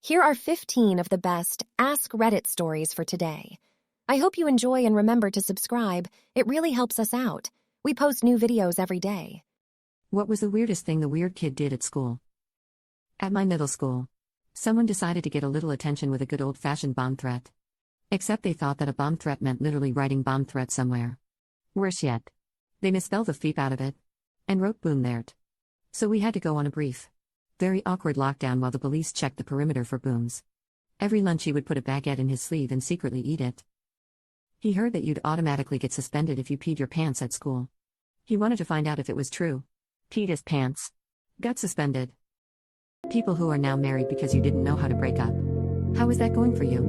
Here are 15 of the best Ask Reddit stories for today. I hope you enjoy and remember to subscribe. It really helps us out. We post new videos every day. What was the weirdest thing the weird kid did at school? At my middle school, someone decided to get a little attention with a good old-fashioned bomb threat. Except they thought that a bomb threat meant literally writing bomb threat somewhere. Worse yet, they misspelled the feep out of it and wrote boom there't. So we had to go on a brief, very awkward lockdown while the police checked the perimeter for booms. Every lunch he would put a baguette in his sleeve and secretly eat it. He heard that you'd automatically get suspended if you peed your pants at school. He wanted to find out if it was true. Peed his pants. Got suspended. People who are now married because you didn't know how to break up. How is that going for you?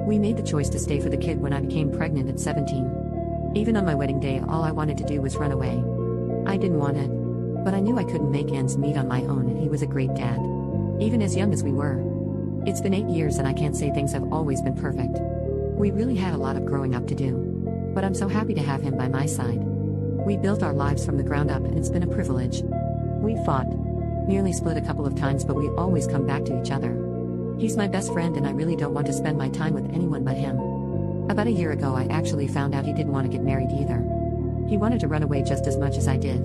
We made the choice to stay for the kid when I became pregnant at 17. Even on my wedding day, all I wanted to do was run away. I didn't want it, but I knew I couldn't make ends meet on my own, and he was a great dad. Even as young as we were. It's been 8 years and I can't say things have always been perfect. We really had a lot of growing up to do. But I'm so happy to have him by my side. We built our lives from the ground up and it's been a privilege. We fought. Nearly split a couple of times, but we always come back to each other. He's my best friend and I really don't want to spend my time with anyone but him. About a year ago I actually found out he didn't want to get married either. He wanted to run away just as much as I did.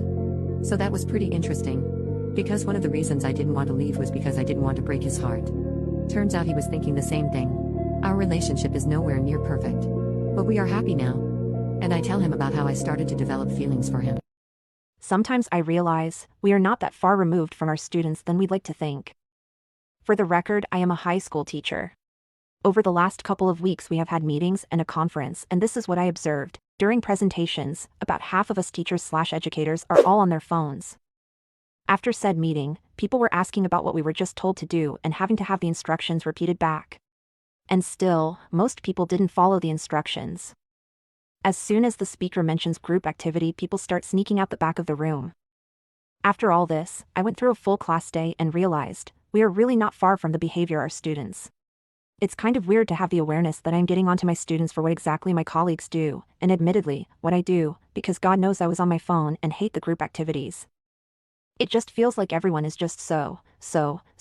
So that was pretty interesting. Because one of the reasons I didn't want to leave was because I didn't want to break his heart. Turns out he was thinking the same thing. Our relationship is nowhere near perfect. But we are happy now. And I tell him about how I started to develop feelings for him. Sometimes I realize we are not that far removed from our students than we'd like to think. For the record, I am a high school teacher. Over the last couple of weeks we have had meetings and a conference, and this is what I observed. During presentations, about half of us teachers/educators are all on their phones. After said meeting, people were asking about what we were just told to do and having to have the instructions repeated back. And still, most people didn't follow the instructions. As soon as the speaker mentions group activity, people start sneaking out the back of the room. After all this, I went through a full class day and realized we are really not far from the behavior of our students. It's kind of weird to have the awareness that I'm getting onto my students for what exactly my colleagues do, and admittedly, what I do, because God knows I was on my phone and hate the group activities. It just feels like everyone is just so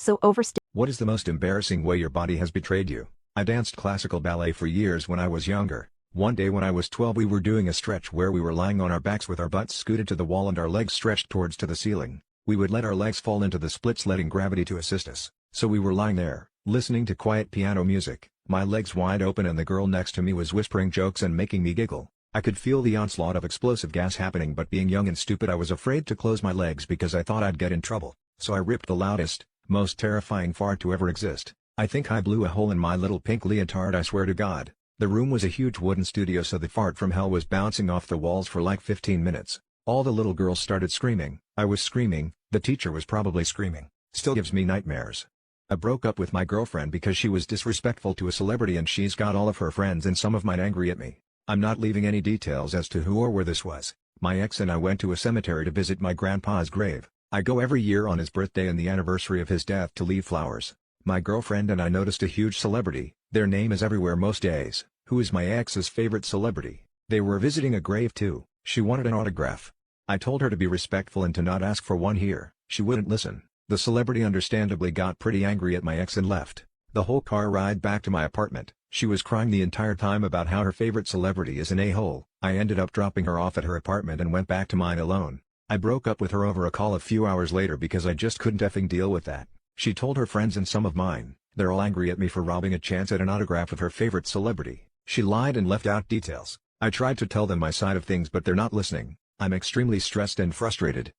overstimulated. What is the most embarrassing way your body has betrayed you? I danced classical ballet for years when I was younger. One day when I was 12 we were doing a stretch where we were lying on our backs with our butts scooted to the wall and our legs stretched towards to the ceiling. We would let our legs fall into the splits, letting gravity to assist us. So we were lying there, listening to quiet piano music, my legs wide open, and the girl next to me was whispering jokes and making me giggle. I could feel the onslaught of explosive gas happening, but being young and stupid I was afraid to close my legs because I thought I'd get in trouble. So I ripped the loudest, most terrifying fart to ever exist. I think I blew a hole in my little pink leotard, I swear to God. The room was a huge wooden studio, so the fart from hell was bouncing off the walls for like 15 minutes. All the little girls started screaming. I was screaming, the teacher was probably screaming. Still gives me nightmares. I broke up with my girlfriend because she was disrespectful to a celebrity and she's got all of her friends and some of mine angry at me. I'm not leaving any details as to who or where this was. My ex and I went to a cemetery to visit my grandpa's grave. I go every year on his birthday and the anniversary of his death to leave flowers. My girlfriend and I noticed a huge celebrity, their name is everywhere most days, who is my ex's favorite celebrity. They were visiting a grave too. She wanted an autograph. I told her to be respectful and to not ask for one here. She wouldn't listen. The celebrity understandably got pretty angry at my ex and left. The whole car ride back to my apartment, she was crying the entire time about how her favorite celebrity is an a-hole. I ended up dropping her off at her apartment and went back to mine alone. I broke up with her over a call a few hours later because I just couldn't effing deal with that. She told her friends and some of mine. They're all angry at me for robbing a chance at an autograph with her favorite celebrity. She lied and left out details. I tried to tell them my side of things, but they're not listening. I'm extremely stressed and frustrated.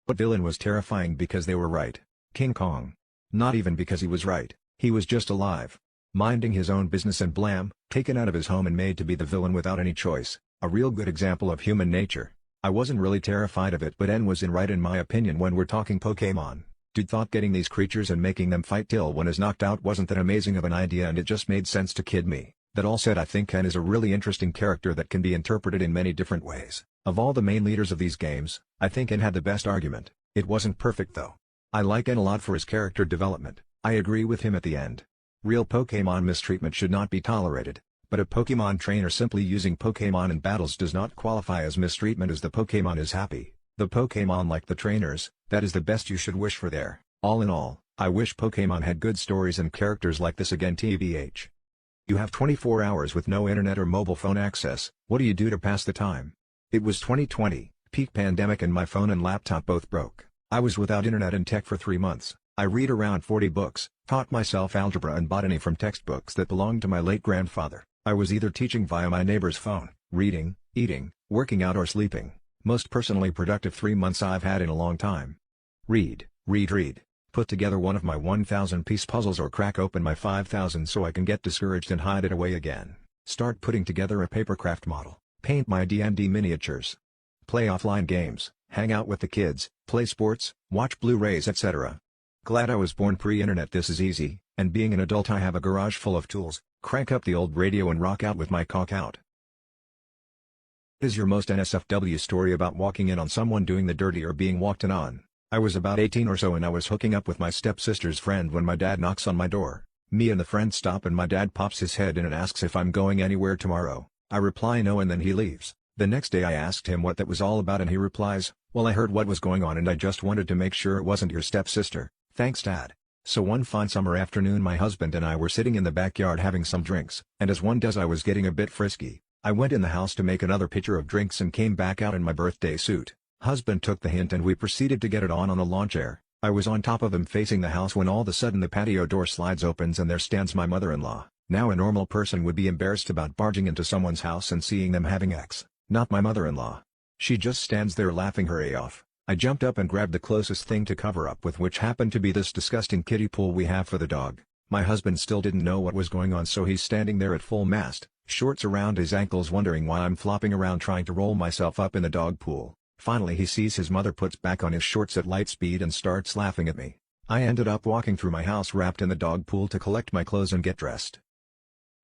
But villain was terrifying because they were right. King Kong. Not even because he was right, he was just alive. Minding his own business and blam, taken out of his home and made to be the villain without any choice. A real good example of human nature. I wasn't really terrified of it, but N was right in my opinion when we're talking Pokemon. Dude thought getting these creatures and making them fight till one is knocked out wasn't that amazing of an idea, and it just made sense to kid me. That all said, I think Ken is a really interesting character that can be interpreted in many different ways. Of all the main leaders of these games, I think Ken had the best argument. It wasn't perfect though. I like Ken a lot for his character development. I agree with him at the end. Real Pokemon mistreatment should not be tolerated, but a Pokemon trainer simply using Pokemon in battles does not qualify as mistreatment as the Pokemon is happy. The Pokemon like the trainers, that is the best you should wish for there. All in all, I wish Pokemon had good stories and characters like this again tbh. You have 24 hours with no internet or mobile phone access, what do you do to pass the time? It was 2020, peak pandemic, and my phone and laptop both broke. I was without internet and tech for 3 months. I read around 40 books, taught myself algebra and botany from textbooks that belonged to my late grandfather. I was either teaching via my neighbor's phone, reading, eating, working out, or sleeping. Most personally productive 3 months I've had in a long time. Read. Put together one of my 1,000-piece puzzles or crack open my 5,000 so I can get discouraged and hide it away again. Start putting together a papercraft model. Paint my D&D miniatures. Play offline games, hang out with the kids, play sports, watch Blu-rays, etc. Glad I was born pre-internet. This is easy, and being an adult I have a garage full of tools. Crank up the old radio and rock out with my cock out. What is your most NSFW story about walking in on someone doing the dirty or being walked in on? I was about 18 or so and I was hooking up with my stepsister's friend when my dad knocks on my door. Me and the friend stop and my dad pops his head in and asks if I'm going anywhere tomorrow. I reply no and then he leaves. The next day I asked him what that was all about and he replies, well, I heard what was going on and I just wanted to make sure it wasn't your stepsister. Thanks, Dad. So one fine summer afternoon my husband and I were sitting in the backyard having some drinks, and as one does I was getting a bit frisky. I went in the house to make another pitcher of drinks and came back out in my birthday suit. Husband took the hint and we proceeded to get it on a lawn chair. I was on top of him facing the house when all of a sudden the patio door slides opens and there stands my mother-in-law. Now a normal person would be embarrassed about barging into someone's house and seeing them having sex. Not my mother-in-law. She just stands there laughing her a off. I jumped up and grabbed the closest thing to cover up with, which happened to be this disgusting kiddie pool we have for the dog. My husband still didn't know what was going on, so he's standing there at full mast, shorts around his ankles, wondering why I'm flopping around trying to roll myself up in the dog pool. Finally he sees his mother puts back on his shorts at light speed and starts laughing at me. I ended up walking through my house wrapped in the dog pool to collect my clothes and get dressed.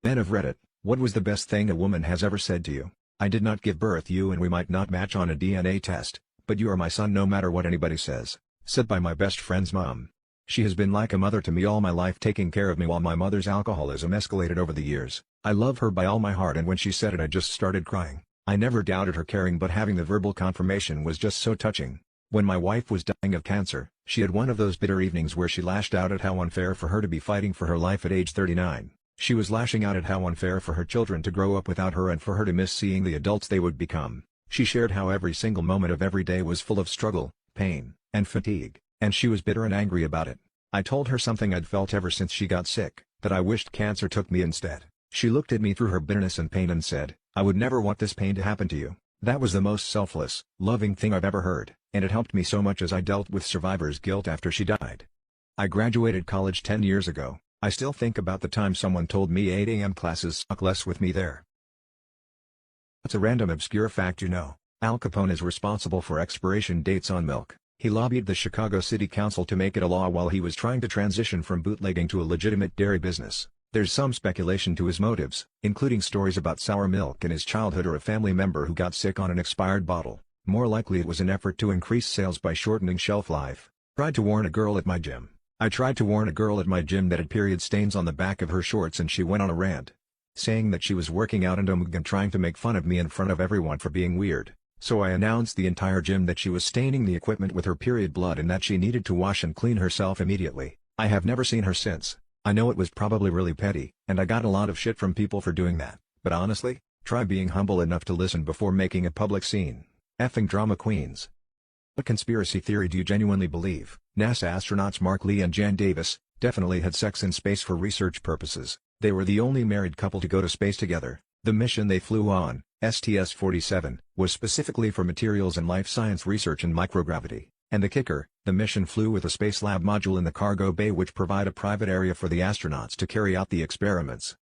Men of Reddit, what was the best thing a woman has ever said to you? I did not give birth to you and we might not match on a DNA test, but you are my son no matter what anybody says. Said by my best friend's mom. She has been like a mother to me all my life, taking care of me while my mother's alcoholism escalated over the years. I love her by all my heart, and when she said it I just started crying. I never doubted her caring, but having the verbal confirmation was just so touching. When my wife was dying of cancer, she had one of those bitter evenings where she lashed out at how unfair for her to be fighting for her life at age 39. She was lashing out at how unfair for her children to grow up without her and for her to miss seeing the adults they would become. She shared how every single moment of every day was full of struggle, pain, and fatigue, and she was bitter and angry about it. I told her something I'd felt ever since she got sick, that I wished cancer took me instead. She looked at me through her bitterness and pain and said, I would never want this pain to happen to you. That was the most selfless, loving thing I've ever heard, and it helped me so much as I dealt with survivor's guilt after she died. I graduated college 10 years ago. I still think about the time someone told me 8 a.m. classes suck less with me there. What's a random obscure fact you know? Al Capone is responsible for expiration dates on milk. He lobbied the Chicago City Council to make it a law while he was trying to transition from bootlegging to a legitimate dairy business. There's some speculation to his motives, including stories about sour milk in his childhood or a family member who got sick on an expired bottle. More likely it was an effort to increase sales by shortening shelf life. Tried to warn a girl at my gym. I tried to warn a girl at my gym that had period stains on the back of her shorts and she went on a rant, saying that she was working out and trying to make fun of me in front of everyone for being weird. So I announced the entire gym that she was staining the equipment with her period blood and that she needed to wash and clean herself immediately. I have never seen her since. I know it was probably really petty, and I got a lot of shit from people for doing that, but honestly, try being humble enough to listen before making a public scene. Effing drama queens. What conspiracy theory do you genuinely believe? NASA astronauts Mark Lee and Jan Davis definitely had sex in space for research purposes. They were the only married couple to go to space together. The mission they flew on, STS-47, was specifically for materials and life science research in microgravity. And the kicker, the mission flew with a Space Lab module in the cargo bay which provide a private area for the astronauts to carry out the experiments.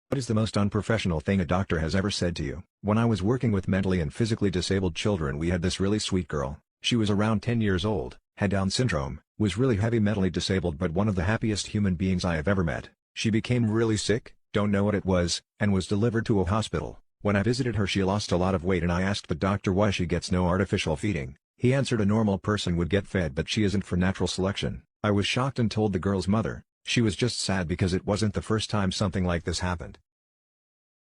What is the most unprofessional thing a doctor has ever said to you? When I was working with mentally and physically disabled children, we had this really sweet girl. She was around 10 years old, had Down syndrome, was really heavy mentally disabled, but one of the happiest human beings I have ever met. She became really sick, don't know what it was, and was delivered to a hospital. When I visited her she lost a lot of weight and I asked the doctor why she gets no artificial feeding. He answered a normal person would get fed but she isn't for natural selection. I was shocked and told the girl's mother. She was just sad because it wasn't the first time something like this happened.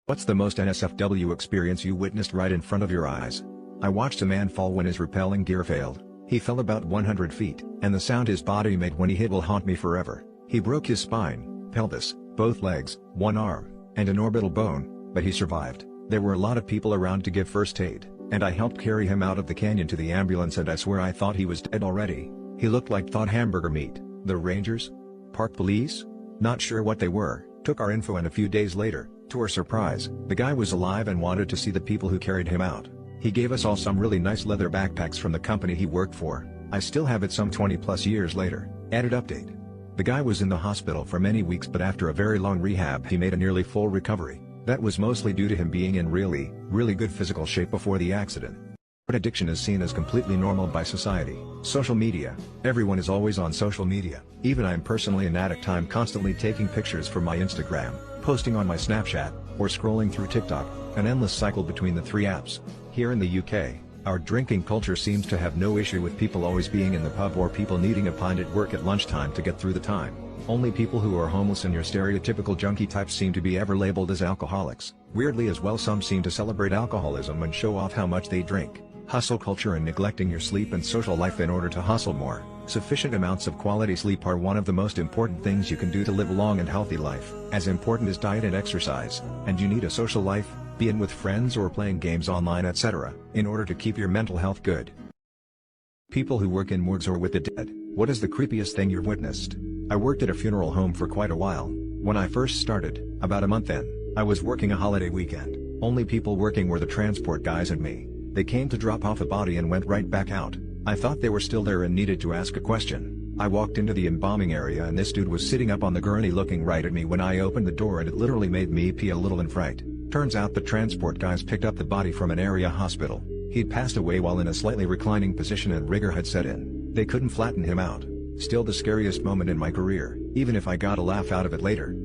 What's the most NSFW experience you witnessed right in front of your eyes? I watched a man fall when his rappelling gear failed. He fell about 100 feet, and the sound his body made when he hit will haunt me forever. He broke his spine, pelvis, both legs, one arm, and an orbital bone, but he survived. There were a lot of people around to give first aid, and I helped carry him out of the canyon to the ambulance, and I swear I thought he was dead already. He looked like thawed hamburger meat. The rangers? Park police? Not sure what they were, took our info, and a few days later, to our surprise, the guy was alive and wanted to see the people who carried him out. He gave us all some really nice leather backpacks from the company he worked for. I still have it some 20 plus years later. Added update. The guy was in the hospital for many weeks, but after a very long rehab he made a nearly full recovery. That was mostly due to him being in really good physical shape before the accident. But addiction is seen as completely normal by society. Social media. Everyone is always on social media. Even I'm personally an addict. I'm constantly taking pictures for my Instagram, posting on my Snapchat, or scrolling through TikTok, an endless cycle between the three apps. Here in the UK, our drinking culture seems to have no issue with people always being in the pub or people needing a pint at work at lunchtime to get through the time. Only people who are homeless and your stereotypical junkie types seem to be ever labeled as alcoholics. Weirdly as well, some seem to celebrate alcoholism and show off how much they drink. Hustle culture and neglecting your sleep and social life in order to hustle more. Sufficient amounts of quality sleep are one of the most important things you can do to live a long and healthy life. As important as diet and exercise. And you need a social life, be it with friends or playing games online, etc., in order to keep your mental health good. People who work in morgues or with the dead. What is the creepiest thing you've witnessed? I worked at a funeral home for quite a while. When I first started, about a month in, I was working a holiday weekend. Only people working were the transport guys and me. They came to drop off a body and went right back out. I thought they were still there and needed to ask a question. I walked into the embalming area and this dude was sitting up on the gurney looking right at me when I opened the door, and it literally made me pee a little in fright. Turns out the transport guys picked up the body from an area hospital. He'd passed away while in a slightly reclining position and rigor had set in. They couldn't flatten him out. Still the scariest moment in my career, even if I got a laugh out of it later.